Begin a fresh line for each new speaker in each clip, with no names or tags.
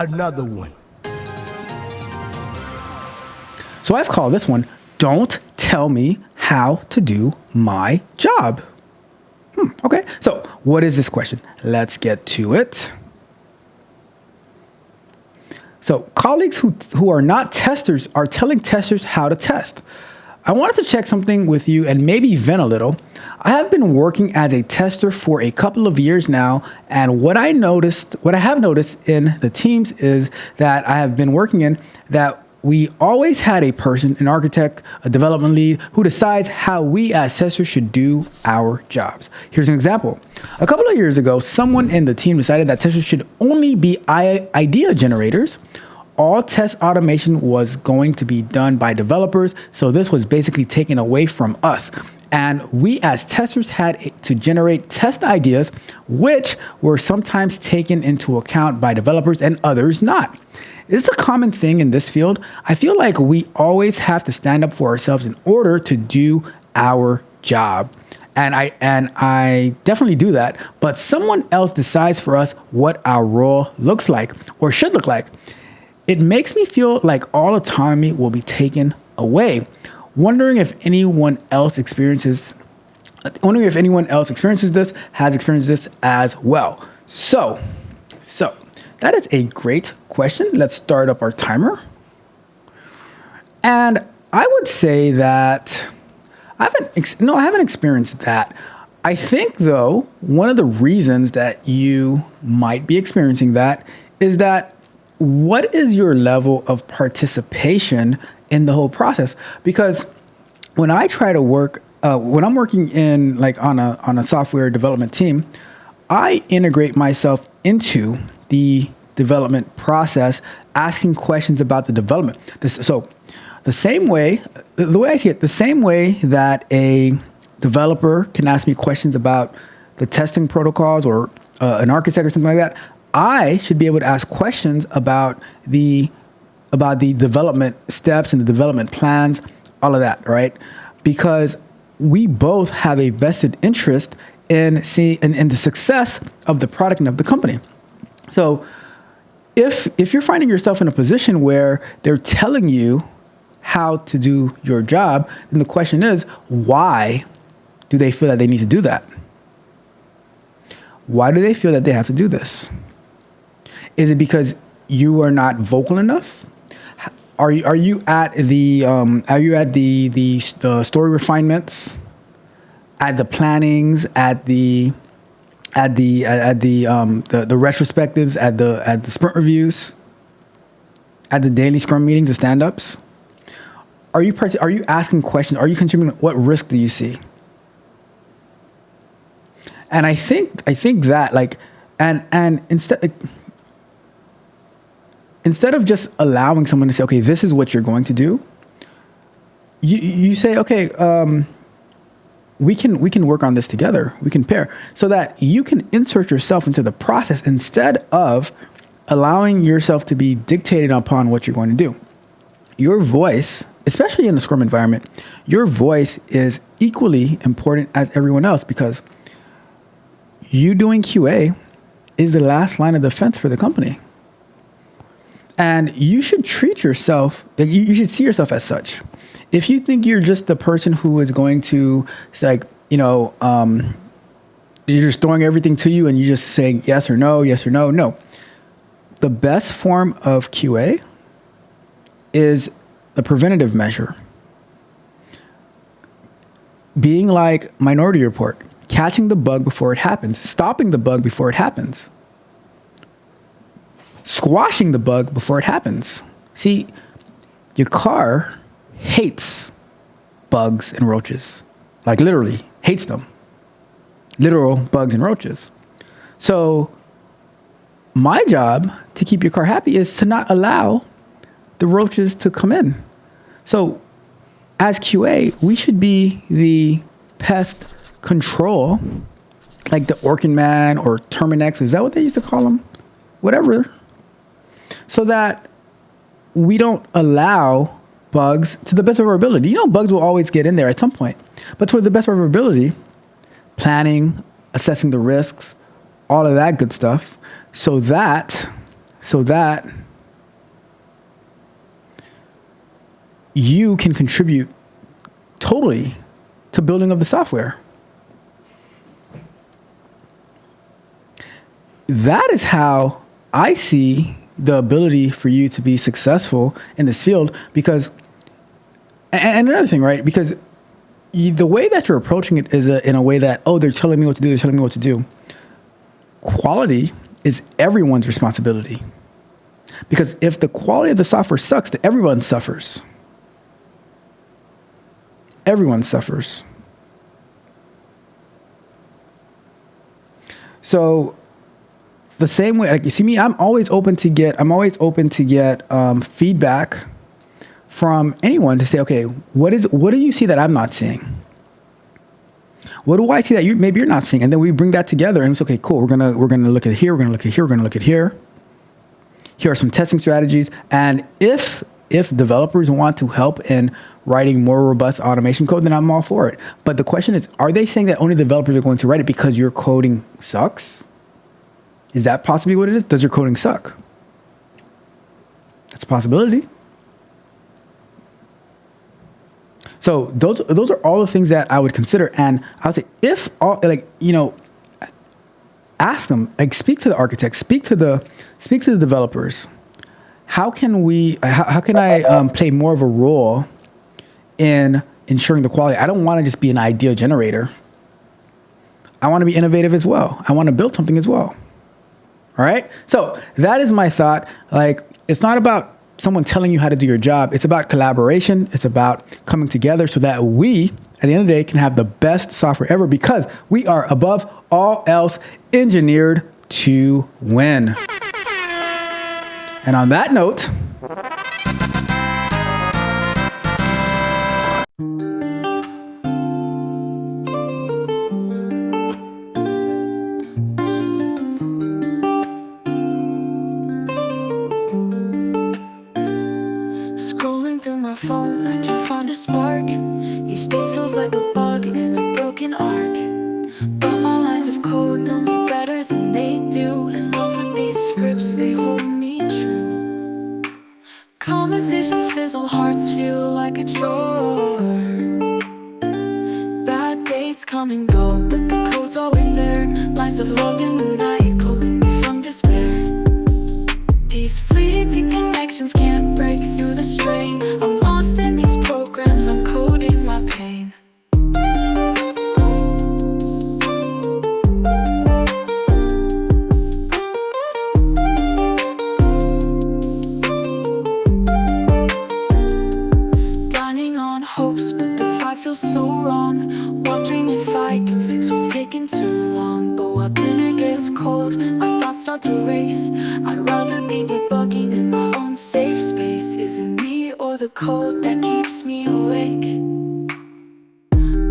Another one.
So I've called this one, Don't Tell Me How to Do My Job. Okay, so what is this question? Let's get to it. So colleagues who are not testers are telling testers how to test. I wanted to check something with you and maybe vent a little. I have been working as a tester for a couple of years now, and what I have noticed in the teams is that I have been working in that we always had a person, an architect, a development lead, who decides how we as testers should do our jobs. Here's an example. A couple of years ago, someone in the team decided that testers should only be idea generators. All test automation was going to be done by developers, so this was basically taken away from us. And we as testers had to generate test ideas, which were sometimes taken into account by developers and others not. This is a common thing in this field. I feel like we always have to stand up for ourselves in order to do our job. And I definitely do that, but someone else decides for us what our role looks like or should look like. It makes me feel like all autonomy will be taken away. Wondering if anyone else experiences this, has experienced this as well. So that is a great question. Let's start up our timer. And I would say that I haven't experienced that. I think, though, one of the reasons that you might be experiencing that is that what is your level of participation in the whole process? Because when I try to work, when I'm working in like on a software development team, I integrate myself into the development process, asking questions about the development. The same way I see it, the same way that a developer can ask me questions about the testing protocols or an architect or something like that, I should be able to ask questions about the development steps and the development plans, all of that, right? Because we both have a vested interest in the success of the product and of the company. So if you're finding yourself in a position where they're telling you how to do your job, then the question is, why do they feel that they need to do that? Why do they feel that they have to do this? Is it because you are not vocal enough? Are you at the story refinements, at the plannings, at the retrospectives, at the sprint reviews, at the daily scrum meetings, the stand-ups? Are you asking questions? Are you contributing? What risk do you see? And I think that instead of just allowing someone to say, okay, this is what you're going to do, you say, okay, we can work on this together. We can pair so that you can insert yourself into the process instead of allowing yourself to be dictated upon what you're going to do. Your voice, especially in a Scrum environment, your voice is equally important as everyone else, because you doing QA is the last line of defense for the company. And you should treat yourself, you should see yourself as such. If you think you're just the person who is going to, you're just throwing everything to you and you're just saying yes or no, no. The best form of QA is the preventative measure. Being like Minority Report, catching the bug before it happens, stopping the bug before it happens, squashing the bug before it happens. See, your car hates bugs and roaches, like literally hates them. Literal bugs and roaches. So my job to keep your car happy is to not allow the roaches to come in. So as QA, we should be the pest control, like the Orkin Man or Terminex. Is that what they used to call them? Whatever. So that we don't allow bugs to the best of our ability. You know, bugs will always get in there at some point, but to the best of our ability, planning, assessing the risks, all of that good stuff, so that so that you can contribute totally to building of the software. That is how I see the ability for you to be successful in this field. Because, and another thing, right? Because the way that you're approaching it is in a way that, oh, they're telling me what to do. They're telling me what to do. Quality is everyone's responsibility. Because if the quality of the software sucks, then everyone suffers. Everyone suffers. So the same way, like you see me, I'm always open to get feedback from anyone to say, okay, what do you see that I'm not seeing? What do I see that maybe you're not seeing? And then we bring that together and it's okay, cool. We're gonna look at here. We're gonna look at here. We're gonna look at here. Here are some testing strategies. And if developers want to help in writing more robust automation code, then I'm all for it. But the question is, are they saying that only developers are going to write it because your coding sucks? Is that possibly what it is? Does your coding suck? That's a possibility. So those are all the things that I would consider. And I would say, ask them, like, speak to the architects, speak to the developers. How can I play more of a role in ensuring the quality? I don't want to just be an idea generator. I want to be innovative as well. I want to build something as well. All right. So that is my thought. Like, it's not about someone telling you how to do your job. It's about collaboration. It's about coming together so that we, at the end of the day, can have the best software ever, because we are above all else engineered to win. And on that note,
scrolling through my phone, I can't find a spark. Each day feels like a bug in a broken arc. But my lines of code know me better than they do. In love with these scripts, they hold me true. Conversations fizzle, hearts feel like a chore. Bad dates come and go, but the code's always there. Lines of love in the night, pulling me from despair. These fleeting connections can't break through the strain. I'm lost in these programs, I'm coding my pain. Dining on hopes, but the vibe feels so wrong. Wondering if I can fix what's taking too long. But while dinner gets cold, my thoughts start to race. I'd rather be debugging in my own safe space. Is it me or the code that keeps me awake?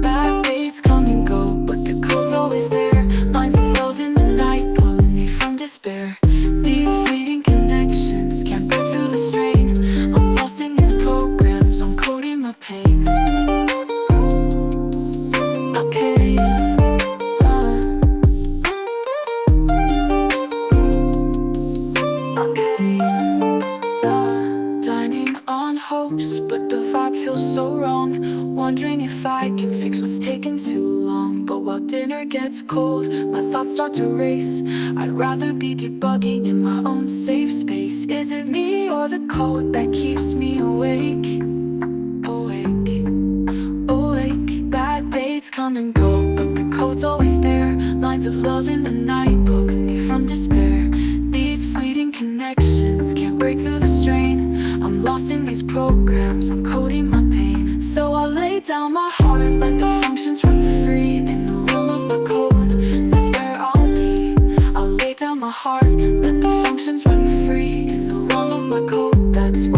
Bad days come and go, but the code's always there. Lines of love in the night, pulling me from despair. These fleeting connections can't break through the strain. I'm lost in these programs, I'm coding my pain. Okay. Dining on hopes, but the vibe feels so wrong. Wondering if I can fix what's taking too long. But while dinner gets cold, my thoughts start to race. I'd rather be debugging in my own safe space. Is it me or the code that keeps me awake? Awake, awake. Bad days come and go, but the code's always there. Lines of love in the night, pulling me from despair. These fleeting connections can't break through the strain. I'm lost in these programs, I'm coding my pain. So I lay down my heart, let the functions run free. In the realm of my code, that's where I'll be. I'll lay down my heart, let the functions run free. In the realm of my code, that's where